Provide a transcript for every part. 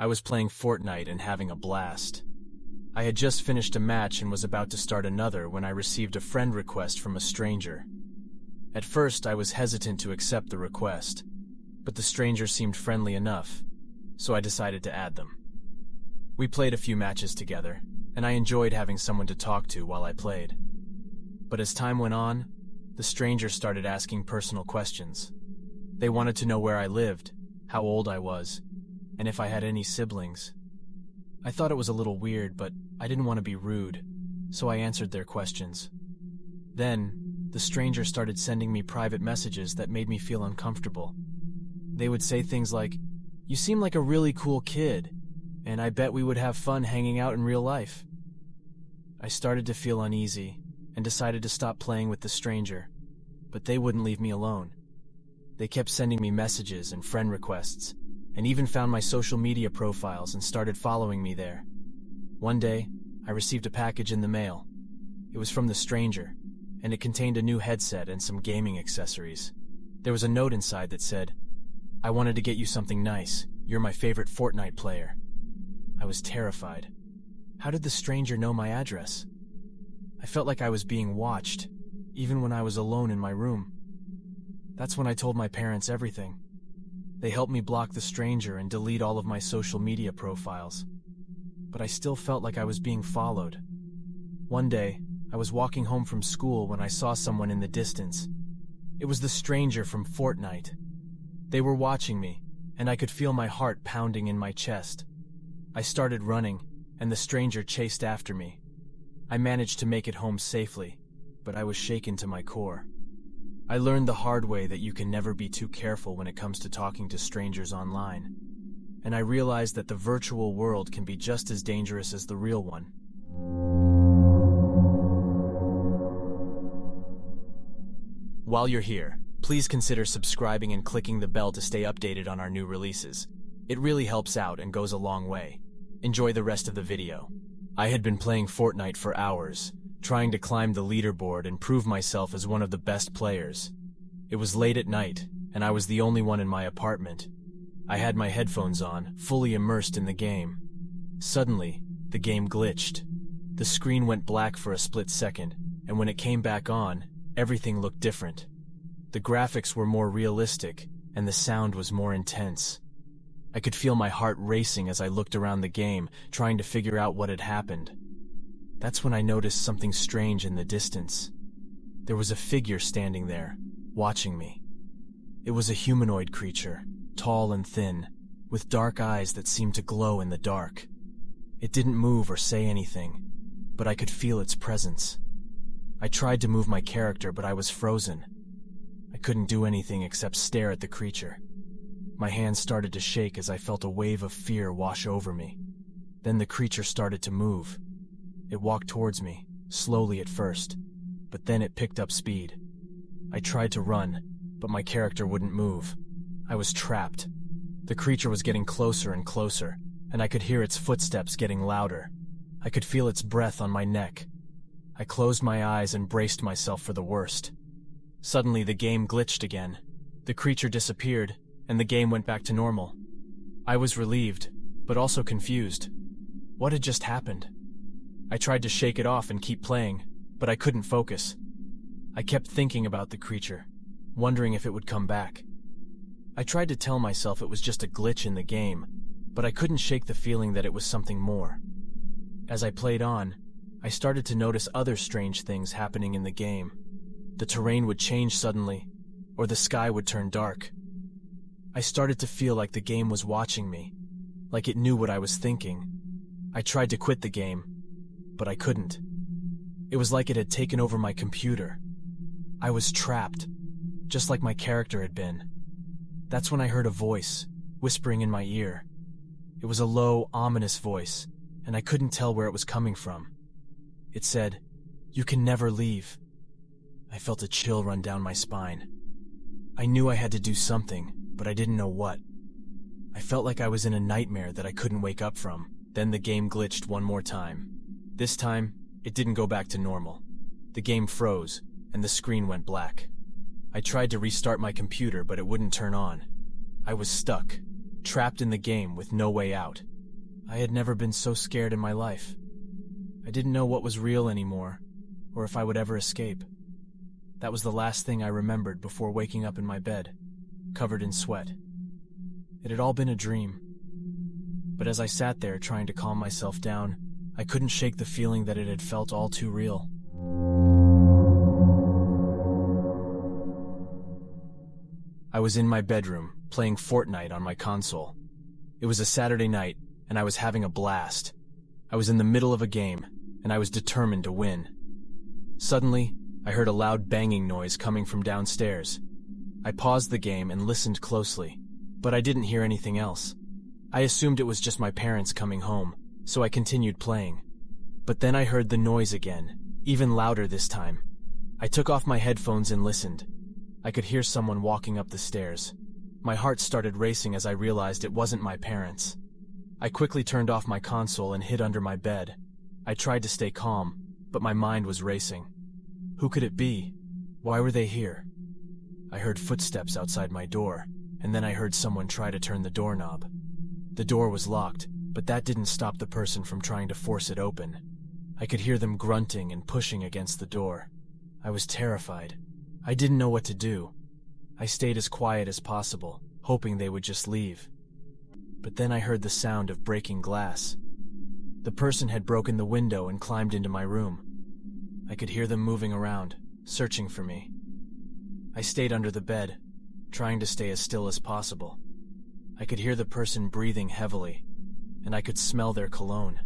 I was playing Fortnite and having a blast. I had just finished a match and was about to start another when I received a friend request from a stranger. At first, I was hesitant to accept the request, but the stranger seemed friendly enough, so I decided to add them. We played a few matches together, and I enjoyed having someone to talk to while I played. But as time went on, the stranger started asking personal questions. They wanted to know where I lived, how old I was, and if I had any siblings. I thought it was a little weird, but I didn't want to be rude, so I answered their questions. Then, the stranger started sending me private messages that made me feel uncomfortable. They would say things like, "You seem like a really cool kid, and I bet we would have fun hanging out in real life." I started to feel uneasy and decided to stop playing with the stranger, but they wouldn't leave me alone. They kept sending me messages and friend requests, and even found my social media profiles and started following me there. One day, I received a package in the mail. It was from the stranger, and it contained a new headset and some gaming accessories. There was a note inside that said, "I wanted to get you something nice. You're my favorite Fortnite player." I was terrified. How did the stranger know my address? I felt like I was being watched, even when I was alone in my room. That's when I told my parents everything. They helped me block the stranger and delete all of my social media profiles. But I still felt like I was being followed. One day, I was walking home from school when I saw someone in the distance. It was the stranger from Fortnite. They were watching me, and I could feel my heart pounding in my chest. I started running, and the stranger chased after me. I managed to make it home safely, but I was shaken to my core. I learned the hard way that you can never be too careful when it comes to talking to strangers online. And I realized that the virtual world can be just as dangerous as the real one. While you're here, please consider subscribing and clicking the bell to stay updated on our new releases. It really helps out and goes a long way. Enjoy the rest of the video. I had been playing Fortnite for hours, trying to climb the leaderboard and prove myself as one of the best players. It was late at night, and I was the only one in my apartment. I had my headphones on, fully immersed in the game. Suddenly, the game glitched. The screen went black for a split second, and when it came back on, everything looked different. The graphics were more realistic, and the sound was more intense. I could feel my heart racing as I looked around the game, trying to figure out what had happened. That's when I noticed something strange in the distance. There was a figure standing there, watching me. It was a humanoid creature, tall and thin, with dark eyes that seemed to glow in the dark. It didn't move or say anything, but I could feel its presence. I tried to move my character, but I was frozen. I couldn't do anything except stare at the creature. My hands started to shake as I felt a wave of fear wash over me. Then the creature started to move. It walked towards me, slowly at first, but then it picked up speed. I tried to run, but my character wouldn't move. I was trapped. The creature was getting closer and closer, and I could hear its footsteps getting louder. I could feel its breath on my neck. I closed my eyes and braced myself for the worst. Suddenly, the game glitched again. The creature disappeared, and the game went back to normal. I was relieved, but also confused. What had just happened? I tried to shake it off and keep playing, but I couldn't focus. I kept thinking about the creature, wondering if it would come back. I tried to tell myself it was just a glitch in the game, but I couldn't shake the feeling that it was something more. As I played on, I started to notice other strange things happening in the game. The terrain would change suddenly, or the sky would turn dark. I started to feel like the game was watching me, like it knew what I was thinking. I tried to quit the game, but I couldn't. It was like it had taken over my computer. I was trapped, just like my character had been. That's when I heard a voice, whispering in my ear. It was a low, ominous voice, and I couldn't tell where it was coming from. It said, "You can never leave." I felt a chill run down my spine. I knew I had to do something, but I didn't know what. I felt like I was in a nightmare that I couldn't wake up from. Then the game glitched one more time. This time, it didn't go back to normal. The game froze, and the screen went black. I tried to restart my computer, but it wouldn't turn on. I was stuck, trapped in the game with no way out. I had never been so scared in my life. I didn't know what was real anymore, or if I would ever escape. That was the last thing I remembered before waking up in my bed, covered in sweat. It had all been a dream. But as I sat there trying to calm myself down, I couldn't shake the feeling that it had felt all too real. I was in my bedroom, playing Fortnite on my console. It was a Saturday night, and I was having a blast. I was in the middle of a game, and I was determined to win. Suddenly, I heard a loud banging noise coming from downstairs. I paused the game and listened closely, but I didn't hear anything else. I assumed it was just my parents coming home, so I continued playing. But then I heard the noise again, even louder this time. I took off my headphones and listened. I could hear someone walking up the stairs. My heart started racing as I realized it wasn't my parents. I quickly turned off my console and hid under my bed. I tried to stay calm, but my mind was racing. Who could it be? Why were they here? I heard footsteps outside my door, and then I heard someone try to turn the doorknob. The door was locked, but that didn't stop the person from trying to force it open. I could hear them grunting and pushing against the door. I was terrified. I didn't know what to do. I stayed as quiet as possible, hoping they would just leave. But then I heard the sound of breaking glass. The person had broken the window and climbed into my room. I could hear them moving around, searching for me. I stayed under the bed, trying to stay as still as possible. I could hear the person breathing heavily, and I could smell their cologne.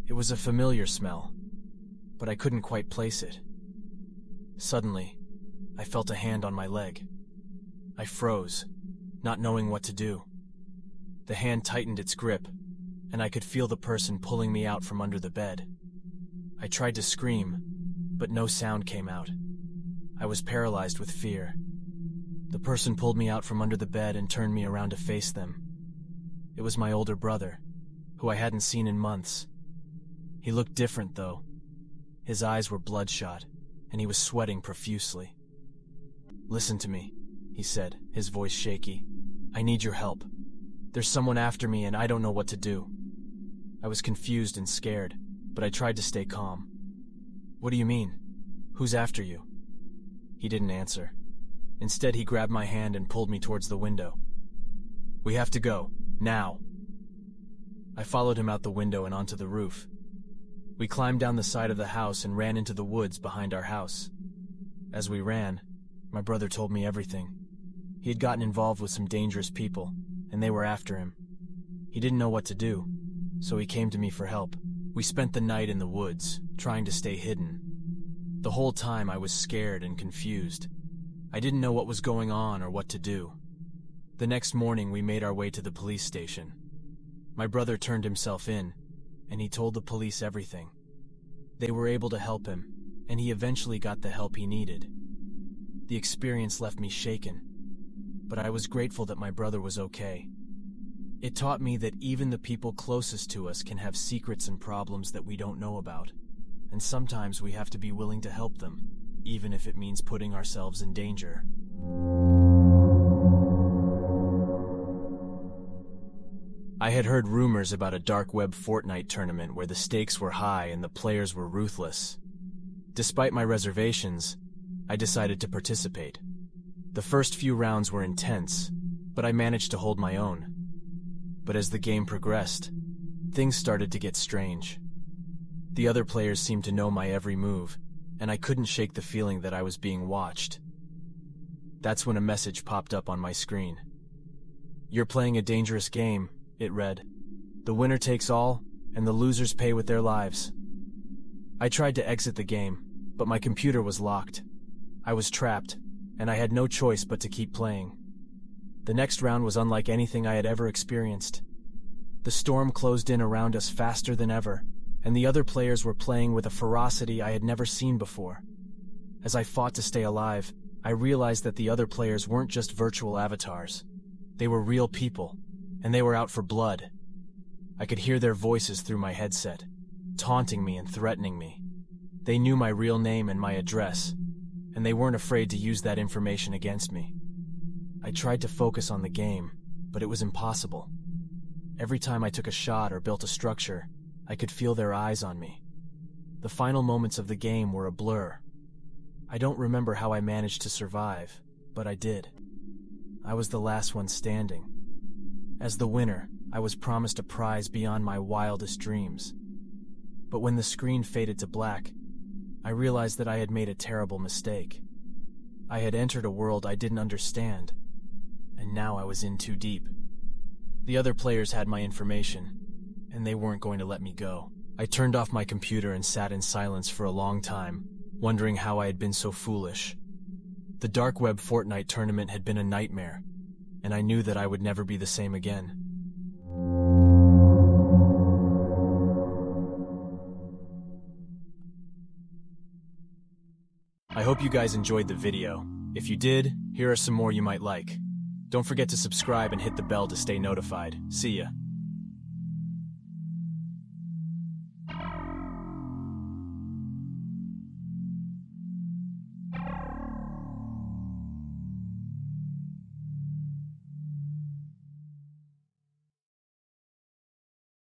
It was a familiar smell, but I couldn't quite place it. Suddenly, I felt a hand on my leg. I froze, not knowing what to do. The hand tightened its grip, and I could feel the person pulling me out from under the bed. I tried to scream, but no sound came out. I was paralyzed with fear. The person pulled me out from under the bed and turned me around to face them. It was my older brother, who I hadn't seen in months. He looked different, though. His eyes were bloodshot, and he was sweating profusely. "Listen to me," he said, his voice shaky. "I need your help. There's someone after me and I don't know what to do." I was confused and scared, but I tried to stay calm. "What do you mean? Who's after you?" He didn't answer. Instead, he grabbed my hand and pulled me towards the window. "We have to go, now." I followed him out the window and onto the roof. We climbed down the side of the house and ran into the woods behind our house. As we ran, my brother told me everything. He had gotten involved with some dangerous people, and they were after him. He didn't know what to do, so he came to me for help. We spent the night in the woods, trying to stay hidden. The whole time I was scared and confused. I didn't know what was going on or what to do. The next morning we made our way to the police station. My brother turned himself in, and he told the police everything. They were able to help him, and he eventually got the help he needed. The experience left me shaken, but I was grateful that my brother was okay. It taught me that even the people closest to us can have secrets and problems that we don't know about, and sometimes we have to be willing to help them, even if it means putting ourselves in danger. I had heard rumors about a dark web Fortnite tournament where the stakes were high and the players were ruthless. Despite my reservations, I decided to participate. The first few rounds were intense, but I managed to hold my own. But as the game progressed, things started to get strange. The other players seemed to know my every move, and I couldn't shake the feeling that I was being watched. That's when a message popped up on my screen. "You're playing a dangerous game," it read. "The winner takes all, and the losers pay with their lives." I tried to exit the game, but my computer was locked. I was trapped, and I had no choice but to keep playing. The next round was unlike anything I had ever experienced. The storm closed in around us faster than ever, and the other players were playing with a ferocity I had never seen before. As I fought to stay alive, I realized that the other players weren't just virtual avatars. They were real people, and they were out for blood. I could hear their voices through my headset, taunting me and threatening me. They knew my real name and my address, and they weren't afraid to use that information against me. I tried to focus on the game, but it was impossible. Every time I took a shot or built a structure, I could feel their eyes on me. The final moments of the game were a blur. I don't remember how I managed to survive, but I did. I was the last one standing. As the winner, I was promised a prize beyond my wildest dreams. But when the screen faded to black, I realized that I had made a terrible mistake. I had entered a world I didn't understand, and now I was in too deep. The other players had my information, and they weren't going to let me go. I turned off my computer and sat in silence for a long time, wondering how I had been so foolish. The dark web Fortnite tournament had been a nightmare, and I knew that I would never be the same again. I hope you guys enjoyed the video. If you did, here are some more you might like. Don't forget to subscribe and hit the bell to stay notified. See ya.